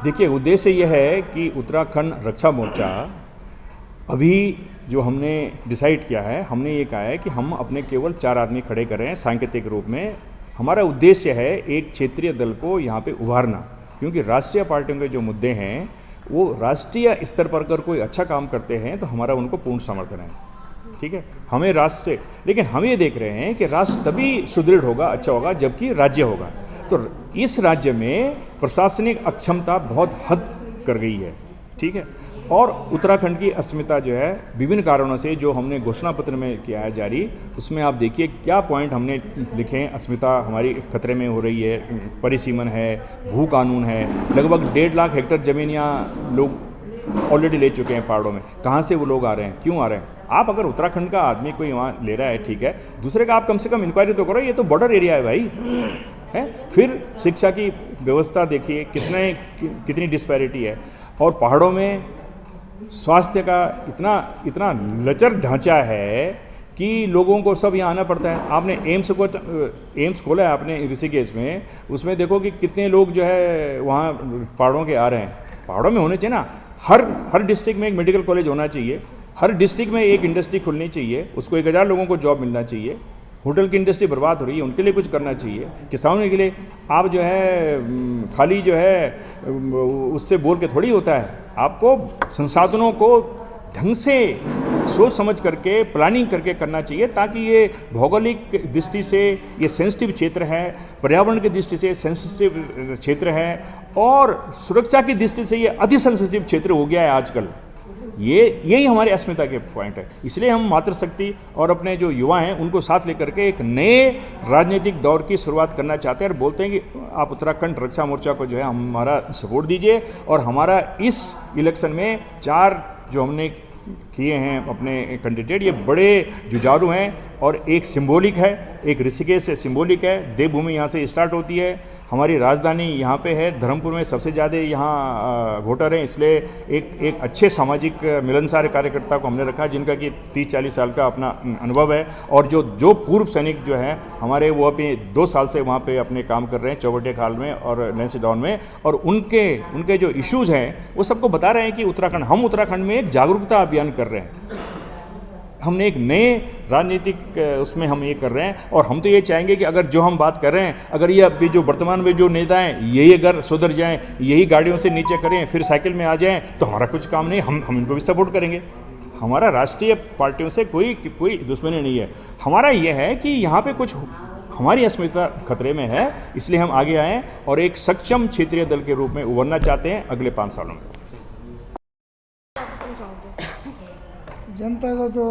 देखिए, उद्देश्य यह है कि उत्तराखंड रक्षा मोर्चा अभी जो हमने डिसाइड किया है, हमने ये कहा है कि हम अपने केवल 4 आदमी खड़े कर रहे हैं सांकेतिक रूप में। हमारा उद्देश्य है एक क्षेत्रीय दल को यहाँ पे उभारना, क्योंकि राष्ट्रीय पार्टियों के जो मुद्दे हैं वो राष्ट्रीय स्तर पर अगर कोई अच्छा काम करते हैं तो हमारा उनको पूर्ण समर्थन है। ठीक है, हमें राष्ट्र से, लेकिन हम ये देख रहे हैं कि राष्ट्र तभी सुदृढ़ होगा, अच्छा होगा, जबकि राज्य होगा। तो इस राज्य में प्रशासनिक अक्षमता बहुत हद कर गई है। ठीक है, और उत्तराखंड की अस्मिता जो है विभिन्न कारणों से, जो हमने घोषणा पत्र में किया है जारी, उसमें आप देखिए क्या पॉइंट हमने लिखे हैं। अस्मिता हमारी खतरे में हो रही है, परिसीमन है, भू कानून है, लगभग 1.5 लाख हेक्टेयर ज़मीन यहाँ लोग ऑलरेडी ले चुके हैं पहाड़ों में। कहाँ से वो लोग आ रहे हैं, क्यों आ रहे हैं? आप अगर उत्तराखंड का आदमी कोई वहाँ ले रहा है, ठीक है, दूसरे का आप कम से कम इंक्वायरी तो करो, ये तो बॉर्डर एरिया है भाई, है। फिर शिक्षा की व्यवस्था देखिए कितनी डिस्पैरिटी है, और पहाड़ों में स्वास्थ्य का इतना लचर ढांचा है कि लोगों को सब यहाँ आना पड़ता है। आपने एम्स खोला है आपने ऋषिकेश में, उसमें देखो कि कितने लोग जो है वहाँ पहाड़ों के आ रहे हैं। पहाड़ों में होने चाहिए ना, हर डिस्ट्रिक्ट में एक मेडिकल कॉलेज होना चाहिए, हर डिस्ट्रिक्ट में एक इंडस्ट्री खुलनी चाहिए, उसको 1000 लोगों को जॉब मिलना चाहिए। होटल की इंडस्ट्री बर्बाद हो रही है, उनके लिए कुछ करना चाहिए। किसानों के लिए आप जो है खाली जो है उससे बोल के थोड़ी होता है, आपको संसाधनों को ढंग से सोच समझ करके प्लानिंग करके करना चाहिए, ताकि ये भौगोलिक दृष्टि से ये सेंसिटिव क्षेत्र है, पर्यावरण की दृष्टि से सेंसिटिव क्षेत्र है, और सुरक्षा की दृष्टि से ये अति सेंसिटिव क्षेत्र हो गया है आजकल। यही हमारी अस्मिता के पॉइंट है। इसलिए हम मातृशक्ति और अपने जो युवा हैं उनको साथ लेकर के एक नए राजनीतिक दौर की शुरुआत करना चाहते हैं, और बोलते हैं कि आप उत्तराखंड रक्षा मोर्चा को जो है हमारा सपोर्ट दीजिए, और हमारा इस इलेक्शन में 4 जो हमने किए हैं अपने कैंडिडेट, ये बड़े जुझारू हैं, और एक सिंबॉलिक है, एक ऋषिकेश से सिंबॉलिक है, देवभूमि यहाँ से स्टार्ट होती है, हमारी राजधानी यहाँ पे है, धर्मपुर में सबसे ज़्यादा यहाँ वोटर हैं, इसलिए एक अच्छे सामाजिक मिलनसार कार्यकर्ता को हमने रखा, जिनका कि 30-40 साल का अपना अनुभव है, और जो पूर्व सैनिक जो हैं हमारे, वो अभी 2 साल से वहाँ पे अपने काम कर रहे हैं चौबटे खाल में और लैंसडाउन में, और उनके जो इश्यूज़ हैं वो सबको बता रहे हैं कि हम उत्तराखंड में एक जागरूकता अभियान कर रहे हैं। हमने एक नए राजनीतिक उसमें हम ये कर रहे हैं, और हम तो ये चाहेंगे कि अगर जो हम बात कर रहे हैं, अगर ये अभी जो वर्तमान में जो नेता हैं यही अगर सुधर जाएं, यही गाड़ियों से नीचे करें, फिर साइकिल में आ जाएं, तो हमारा कुछ काम नहीं, हम इनको भी सपोर्ट करेंगे। हमारा राष्ट्रीय पार्टियों से कोई दुश्मनी नहीं है। हमारा यह है कि यहाँ पे कुछ हमारी अस्मिता खतरे में है, इसलिए हम आगे आए और एक सक्षम क्षेत्रीय दल के रूप में उभरना चाहते हैं अगले 5 सालों में। जनता को तो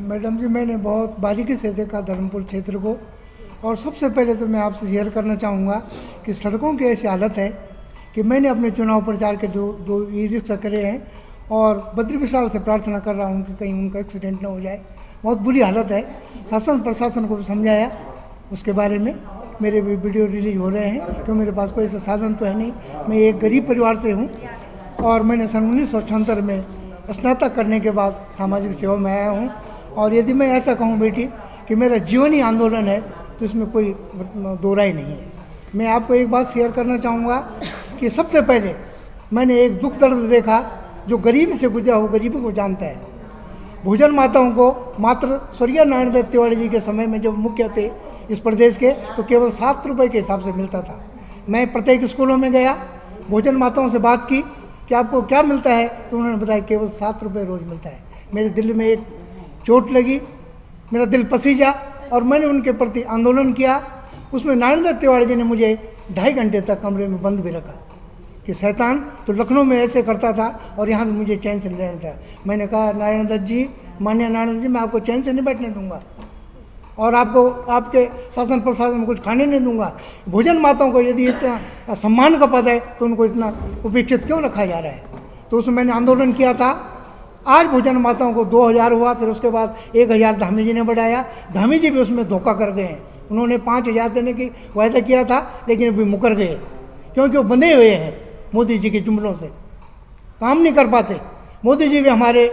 मैडम जी मैंने बहुत बारीकी से देखा धर्मपुर क्षेत्र को, और सबसे पहले तो मैं आपसे शेयर करना चाहूँगा कि सड़कों की ऐसी हालत है कि मैंने अपने चुनाव प्रचार के दो ई रिक्शा करे हैं, और बद्री विशाल से प्रार्थना कर रहा हूँ कि कहीं उनका एक्सीडेंट ना हो जाए। बहुत बुरी हालत है। शासन प्रशासन को भी समझाया उसके बारे में, मेरे भी वीडियो रिलीज हो रहे हैं, क्योंकि मेरे पास कोई ऐसा साधन तो है नहीं। मैं एक गरीब परिवार से हूँ, और मैंने सन 1976 में स्नातक करने के बाद सामाजिक सेवा में आया हूँ। और यदि मैं ऐसा कहूँ बेटी कि मेरा जीवनी आंदोलन है, तो इसमें कोई दो राय नहीं है। मैं आपको एक बात शेयर करना चाहूँगा कि सबसे पहले मैंने एक दुख दर्द देखा, जो गरीबी से गुजरा हो गरीबी को जानता है। भोजन माताओं को मात्र स्वर्गीय नारायण दत्त तिवारी जी के समय में जब मुख्य थे इस प्रदेश के, तो केवल 7 रुपये के हिसाब से मिलता था। मैं प्रत्येक स्कूलों में गया, भोजन माताओं से बात की कि आपको क्या मिलता है, तो उन्होंने बताया केवल 7 रुपये रोज़ मिलता है। मेरे दिल में एक चोट लगी, मेरा दिल पसीजा, और मैंने उनके प्रति आंदोलन किया। उसमें नारायण दत्त तिवारी जी ने मुझे 2.5 घंटे तक कमरे में बंद भी रखा कि शैतान तो लखनऊ में ऐसे करता था और यहाँ भी मुझे चैन से नहीं रहना था। मैंने कहा नारायण दत्त जी, माननीय नारायण दत्त जी, मैं आपको चैन से नहीं बैठने दूंगा, और आपको आपके शासन प्रशासन में कुछ खाने नहीं दूंगा। भोजन माताओं को यदि इतना सम्मान का पद है तो उनको इतना उपेक्षित क्यों रखा जा रहा है? तो उसमें मैंने आंदोलन किया था। आज भोजन माताओं को 2000 हुआ, फिर उसके बाद 1000 धामी जी ने बढ़ाया। धामी जी भी उसमें धोखा कर गए हैं। उन्होंने 5000 देने की वायदा किया था, लेकिन अभी मुकर गए, क्योंकि वो बंधे हुए हैं मोदी जी के जुमलों से, काम नहीं कर पाते। मोदी जी भी हमारे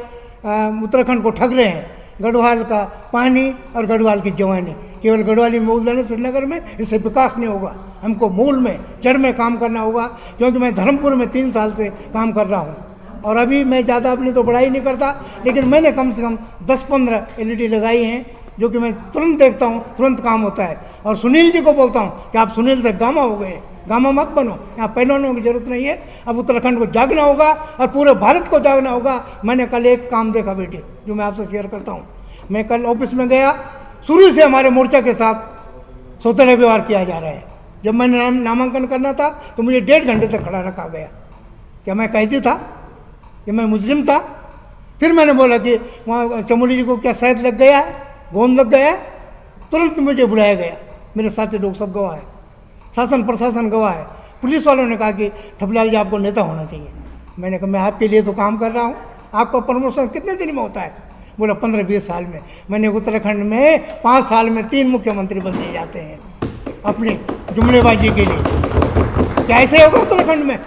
उत्तराखंड को ठग रहे हैं, गढ़वाल का पानी और गढ़वाल की जवानी। केवल गढ़वाली में बोल देने श्रीनगर में इससे विकास नहीं होगा, हमको मूल में जड़ में काम करना होगा। क्योंकि मैं धर्मपुर में 3 साल से काम कर रहा हूँ और अभी मैं ज़्यादा अपनी तो बड़ाई नहीं करता, लेकिन मैंने कम से कम 10-15 LED लगाई हैं जो कि मैं तुरंत देखता हूँ, तुरंत काम होता है। और सुनील जी को बोलता हूँ कि आप सुनील से गामा हो गए, गामा मत बनो, यहाँ पहलवानों की जरूरत नहीं है। अब उत्तराखंड को जागना होगा और पूरे भारत को जागना होगा। मैंने कल एक काम देखा बेटे, जो मैं आपसे शेयर करता हूँ। मैं कल ऑफिस में गया, शुरू से हमारे मोर्चा के साथ सौतेला व्यवहार किया जा रहा है। जब मैंने नामांकन करना था तो मुझे 1.5 घंटे तक खड़ा रखा गया। क्या मैं कैदी था? कि मैं मुस्लिम था? फिर मैंने बोला कि वहाँ चमोली जी को क्या शहद लग गया है, गोंद लग गया है? तुरंत मुझे बुलाया गया, मेरे साथी लोग सब गवाह है, शासन प्रशासन गवाह है। पुलिस वालों ने कहा कि थपलाल जी आपको नेता होना चाहिए। मैंने कहा मैं आपके लिए तो काम कर रहा हूँ, आपका प्रमोशन कितने दिन में होता है? बोला 15-20 साल में। मैंने उत्तराखंड में 5 साल में 3 मुख्यमंत्री बदले जाते हैं अपनी जुमलेबाजी के लिए। कैसे होगा उत्तराखंड में?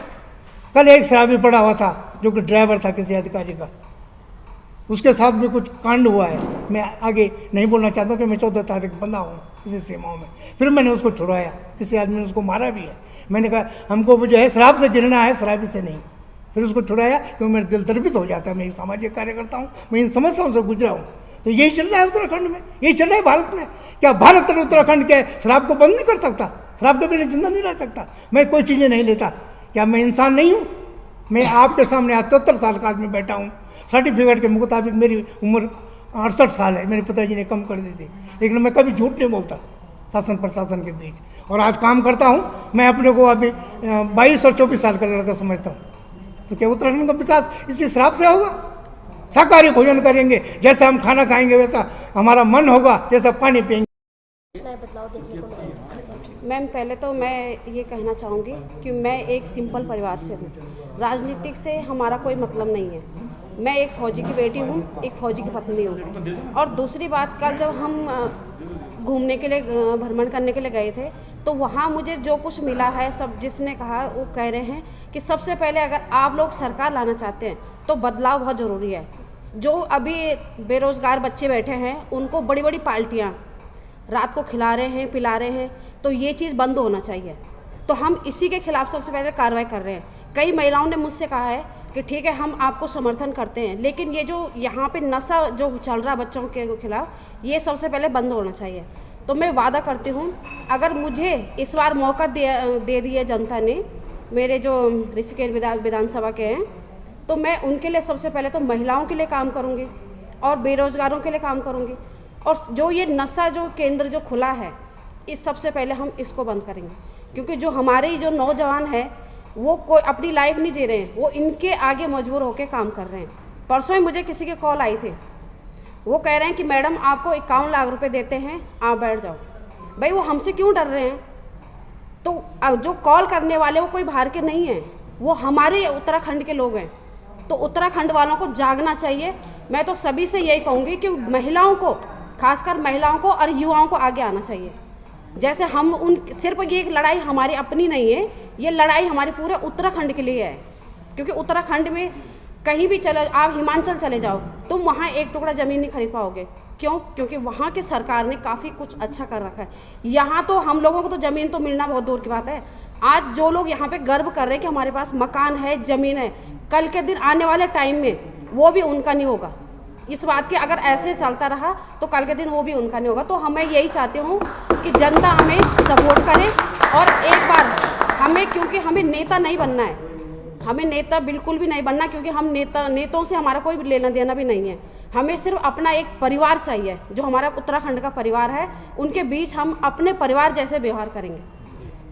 कल एक शराबी पड़ा हुआ था जो कि ड्राइवर था किसी अधिकारी का, उसके साथ भी कुछ कांड हुआ है। मैं आगे नहीं बोलना चाहता कि मैं 14 तारीख बंधा हूँ इसी सीमाओं में। फिर मैंने उसको छुड़वाया, किसी आदमी ने उसको मारा भी है। मैंने कहा हमको जो है शराब से गिरना है, शराबी से नहीं। फिर उसको छुड़ाया क्योंकि मेरा दिल द्रवित हो जाता है। मैं एक सामाजिक कार्यकर्ता हूँ, मैं इन समस्याओं से गुजरा हूँ। तो यही चल रहा है उत्तराखंड में, यही चल रहा है भारत में। क्या भारत और उत्तराखंड के शराब को बंद नहीं कर सकता? शराब के बिना जिंदा नहीं रह सकता। मैं कोई चीज़ें नहीं लेता। क्या मैं इंसान नहीं हूँ? मैं आपके सामने आज 73 साल का आदमी बैठा हूँ। सर्टिफिकेट के मुताबिक मेरी उम्र 68 साल है। मेरे पिताजी ने कम कर दी थी, लेकिन मैं कभी झूठ नहीं बोलता शासन प्रशासन के बीच। और आज काम करता हूँ। मैं अपने को अभी 22 और 24 साल का लड़का समझता हूँ। तो क्या उत्तराखंड का विकास इसी शराब से होगा? शाकाहारी भोजन करेंगे, जैसा हम खाना खाएंगे वैसा हमारा मन होगा, जैसा पानी पिएंगे। बदलाव देखने को मिलेगा। मैम पहले तो मैं ये कहना चाहूँगी कि मैं एक सिंपल परिवार से हूँ, राजनीतिक से हमारा कोई मतलब नहीं है। मैं एक फौजी की बेटी हूँ, एक फौजी की पत्नी हूँ। और दूसरी बात, कल जब हम घूमने के लिए भ्रमण करने के लिए गए थे तो वहाँ मुझे जो कुछ मिला है, सब जिसने कहा वो कह रहे हैं कि सबसे पहले अगर आप लोग सरकार लाना चाहते हैं तो बदलाव बहुत ज़रूरी है। जो अभी बेरोज़गार बच्चे बैठे हैं उनको बड़ी बड़ी पार्टियाँ रात को खिला रहे हैं, पिला रहे हैं, तो ये चीज़ बंद होना चाहिए। तो हम इसी के खिलाफ़ सबसे पहले कार्रवाई कर रहे हैं। कई महिलाओं ने मुझसे कहा है कि ठीक है हम आपको समर्थन करते हैं, लेकिन ये जो यहाँ पे नशा जो चल रहा है बच्चों के खिलाफ़, ये सबसे पहले बंद होना चाहिए। तो मैं वादा करती हूँ, अगर मुझे इस बार मौका दे दिया जनता ने, मेरे जो ऋषिकेश विधानसभा के हैं, तो मैं उनके लिए सबसे पहले तो महिलाओं के लिए काम करूँगी और बेरोज़गारों के लिए काम करूँगी। और जो ये नशा जो केंद्र जो खुला है, इस सबसे पहले हम इसको बंद करेंगे। क्योंकि जो हमारे जो नौजवान हैं वो कोई अपनी लाइफ नहीं जी रहे हैं, वो इनके आगे मजबूर होकर काम कर रहे हैं। परसों ही मुझे किसी के कॉल आई थी, वो कह रहे हैं कि मैडम आपको 51 लाख रुपए देते हैं, आप बैठ जाओ। भाई वो हमसे क्यों डर रहे हैं? तो जो कॉल करने वाले वो कोई बाहर के नहीं हैं, वो हमारे उत्तराखंड के लोग हैं। तो उत्तराखंड वालों को जागना चाहिए। मैं तो सभी से यही कहूँगी कि महिलाओं को, खासकर महिलाओं को और युवाओं को आगे आना चाहिए। जैसे हम उन सिर्फ ये एक लड़ाई हमारी अपनी नहीं है, ये लड़ाई हमारे पूरे उत्तराखंड के लिए है। क्योंकि उत्तराखंड में कहीं भी चले, आप हिमाचल चले जाओ, तुम वहाँ एक टुकड़ा ज़मीन नहीं खरीद पाओगे। क्यों? क्योंकि वहाँ के सरकार ने काफ़ी कुछ अच्छा कर रखा है। यहाँ तो हम लोगों को तो ज़मीन तो मिलना बहुत दूर की बात है। आज जो लोग यहाँ पे गर्व कर रहे हैं कि हमारे पास मकान है, ज़मीन है, कल के दिन आने वाले टाइम में वो भी उनका नहीं होगा। इस बात की अगर ऐसे चलता रहा तो कल के दिन वो भी उनका नहीं होगा। तो हमें यही चाहती हूँ कि जनता हमें सपोर्ट करे। और एक बार हमें, क्योंकि हमें नेता नहीं बनना है, हमें नेता बिल्कुल भी नहीं बनना, क्योंकि हम नेताओं से हमारा कोई लेना देना भी नहीं है। हमें सिर्फ अपना एक परिवार चाहिए, जो हमारा उत्तराखंड का परिवार है, उनके बीच हम अपने परिवार जैसे व्यवहार करेंगे।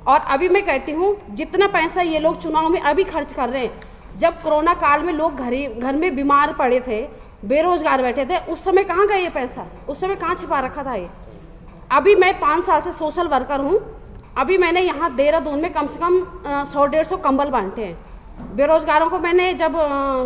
और अभी मैं कहती हूँ, जितना पैसा ये लोग चुनाव में अभी खर्च कर रहे हैं, जब कोरोना काल में लोग घर में बीमार पड़े थे, बेरोजगार बैठे थे, उस समय कहाँ गया ये पैसा? उस समय कहाँ छिपा रखा था ये? अभी मैं 5 साल से सोशल वर्कर हूँ। अभी मैंने यहाँ देहरादून में कम से कम 100-150 कंबल बांटे हैं बेरोजगारों को। मैंने जब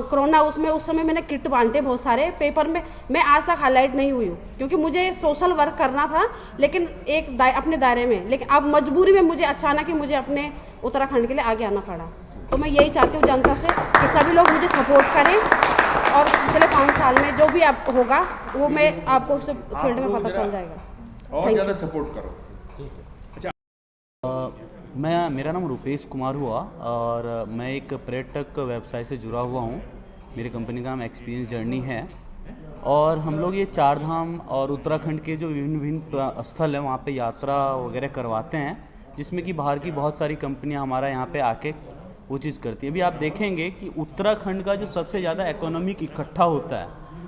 कोरोना उस समय मैंने किट बांटे बहुत सारे, पेपर में मैं आज तक हाईलाइट नहीं हुई हूँ, क्योंकि मुझे सोशल वर्क करना था, लेकिन एक अपने दायरे में। लेकिन अब मजबूरी में मुझे अचानक ही मुझे अपने उत्तराखंड के लिए आगे आना पड़ा। तो मैं यही चाहती हूँ जनता से कि सभी लोग मुझे सपोर्ट करें और पिछले 5 साल में जो भी आप होगा वो मैं आपको उस फील्ड में पता चल जाएगा। और ज़्यादा सपोर्ट करो। मेरा नाम रुपेश कुमार हुआ और मैं एक पर्यटक व्यवसाय से जुड़ा हुआ हूँ। मेरी कंपनी का नाम एक्सपीरियंस जर्नी है और हम लोग ये 4 धाम और उत्तराखंड के जो विभिन्न विभिन्न स्थल हैं वहाँ पे यात्रा वगैरह करवाते हैं, जिसमें कि बाहर की बहुत सारी कंपनियाँ हमारा यहाँ पे आके वो चीज़ करती है। अभी आप देखेंगे कि उत्तराखंड का जो सबसे ज़्यादा इकोनॉमिक इकट्ठा होता है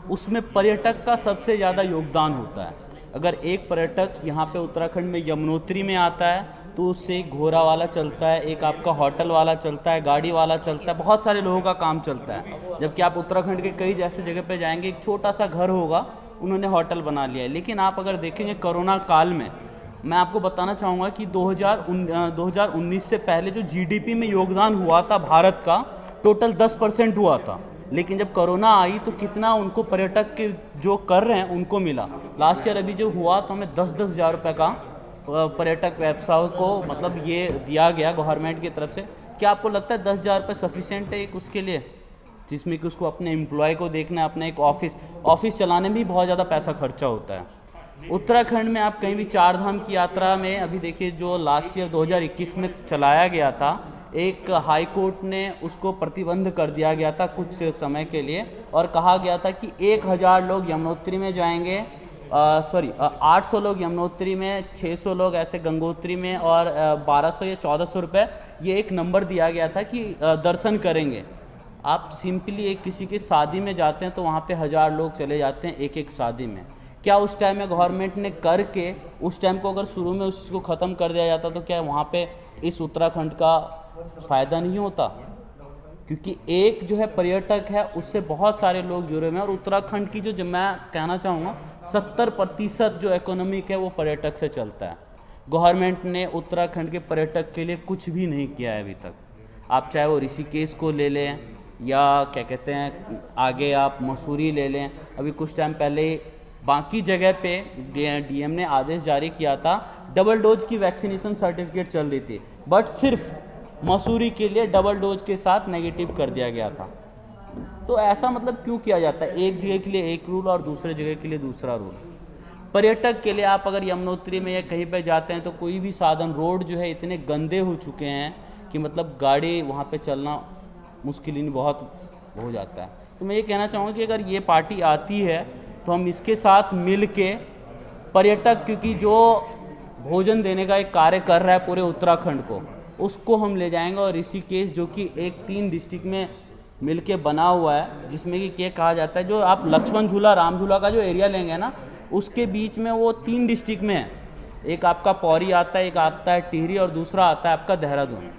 उसमें पर्यटक का सबसे ज़्यादा योगदान होता है। अगर एक पर्यटक यहाँ पे उत्तराखंड में यमुनोत्री में आता है तो उससे एक घोड़ा वाला चलता है, एक आपका होटल वाला चलता है, गाड़ी वाला चलता है, बहुत सारे लोगों का काम चलता है। जबकि आप उत्तराखंड के कई जैसे जगह पे जाएंगे, एक छोटा सा घर होगा, उन्होंने होटल बना लिया है। लेकिन आप अगर देखेंगे कोरोना काल में, मैं आपको बताना चाहूँगा कि 2019 से पहले जो जीडीपी में योगदान हुआ था भारत का, टोटल 10% हुआ था। लेकिन जब कोरोना आई तो कितना उनको पर्यटक के जो कर रहे हैं उनको मिला। लास्ट ईयर अभी जो हुआ तो हमें 10-10 हज़ार रुपये का पर्यटक व्यवसाय को मतलब ये दिया गया गवर्नमेंट की तरफ से। क्या आपको लगता है 10,000 रुपये सफिशिएंट है एक उसके लिए, जिसमें कि उसको अपने एम्प्लॉय को देखना है, अपना एक ऑफिस चलाने में भी बहुत ज़्यादा पैसा खर्चा होता है। उत्तराखंड में आप कहीं भी 4 धाम की यात्रा में अभी देखिए जो लास्ट ईयर 2021 में चलाया गया था, एक हाई कोर्ट ने उसको प्रतिबंध कर दिया गया था कुछ समय के लिए और कहा गया था कि 1,000 लोग यमुनोत्री में जाएंगे, 800 लोग यमुनोत्री में, 600 लोग ऐसे गंगोत्री में और 1200 या 1400 रुपये ये एक नंबर दिया गया था कि दर्शन करेंगे। आप सिंपली एक किसी की शादी में जाते हैं तो वहाँ पे 1000 लोग चले जाते हैं एक शादी में। क्या उस टाइम में गवर्नमेंट ने करके उस टाइम को अगर शुरू में उसको ख़त्म कर दिया जाता तो क्या वहाँ पे इस उत्तराखंड का फ़ायदा नहीं होता? क्योंकि एक जो है पर्यटक है उससे बहुत सारे लोग जुड़े हुए हैं और उत्तराखंड की जो मैं कहना चाहूँगा 70% जो इकोनॉमिक है वो पर्यटक से चलता है। गवर्नमेंट ने उत्तराखंड के पर्यटक के लिए कुछ भी नहीं किया है अभी तक। आप चाहे वो ऋषिकेश को ले लें या क्या कहते हैं आगे आप मसूरी ले लें। अभी कुछ टाइम पहले बाकी जगह पे डीएम ने आदेश जारी किया था, डबल डोज की वैक्सीनेशन सर्टिफिकेट चल रही थी, बट सिर्फ मसूरी के लिए डबल डोज के साथ नेगेटिव कर दिया गया था। तो ऐसा मतलब क्यों किया जाता है? एक जगह के लिए एक रूल और दूसरे जगह के लिए दूसरा रूल। पर्यटक के लिए आप अगर यमुनोत्री में या कहीं पे जाते हैं तो कोई भी साधन, रोड जो है इतने गंदे हो चुके हैं कि मतलब गाड़ी वहाँ पे चलना मुश्किल ही बहुत हो जाता है। तो मैं ये कहना चाहूँगा कि अगर ये पार्टी आती है तो हम इसके साथ मिल के पर्यटक, क्योंकि जो भोजन देने का एक कार्य कर रहा है पूरे उत्तराखंड को, उसको हम ले जाएंगे। और ऋषिकेश जो कि एक 3 डिस्ट्रिक्ट में मिलके बना हुआ है, जिसमें कि क्या कहा जाता है, जो आप लक्ष्मण झूला राम झूला का जो एरिया लेंगे ना, उसके बीच में वो 3 डिस्ट्रिक्ट में है। एक आपका पौरी आता है, एक आता है टिहरी और दूसरा आता है आपका देहरादून।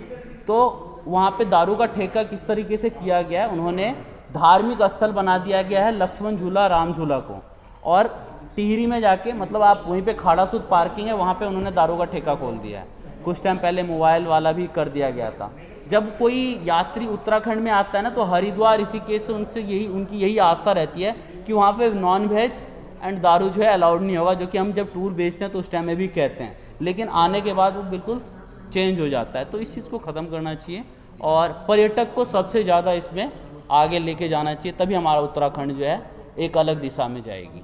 तो वहाँ पे दारू का ठेका किस तरीके से किया गया है, उन्होंने धार्मिक स्थल बना दिया गया है लक्ष्मण झूला राम झूला को। और टिहरी में जाके मतलब आप वहीं पे खाड़ासुद पार्किंग है, वहाँ पे उन्होंने दारू का ठेका खोल दिया है। कुछ टाइम पहले मोबाइल वाला भी कर दिया गया था। जब कोई यात्री उत्तराखंड में आता है ना तो हरिद्वार ऋषिकेश से उनकी यही आस्था रहती है कि वहाँ पे नॉन वेज एंड दारू जो है अलाउड नहीं होगा, जो कि हम जब टूर बेचते हैं तो उस टाइम में भी कहते हैं, लेकिन आने के बाद वो बिल्कुल चेंज हो जाता है। तो इस चीज़ को ख़त्म करना चाहिए और पर्यटक को सबसे ज़्यादा इसमें आगे लेके जाना चाहिए, तभी हमारा उत्तराखंड जो है एक अलग दिशा में जाएगी।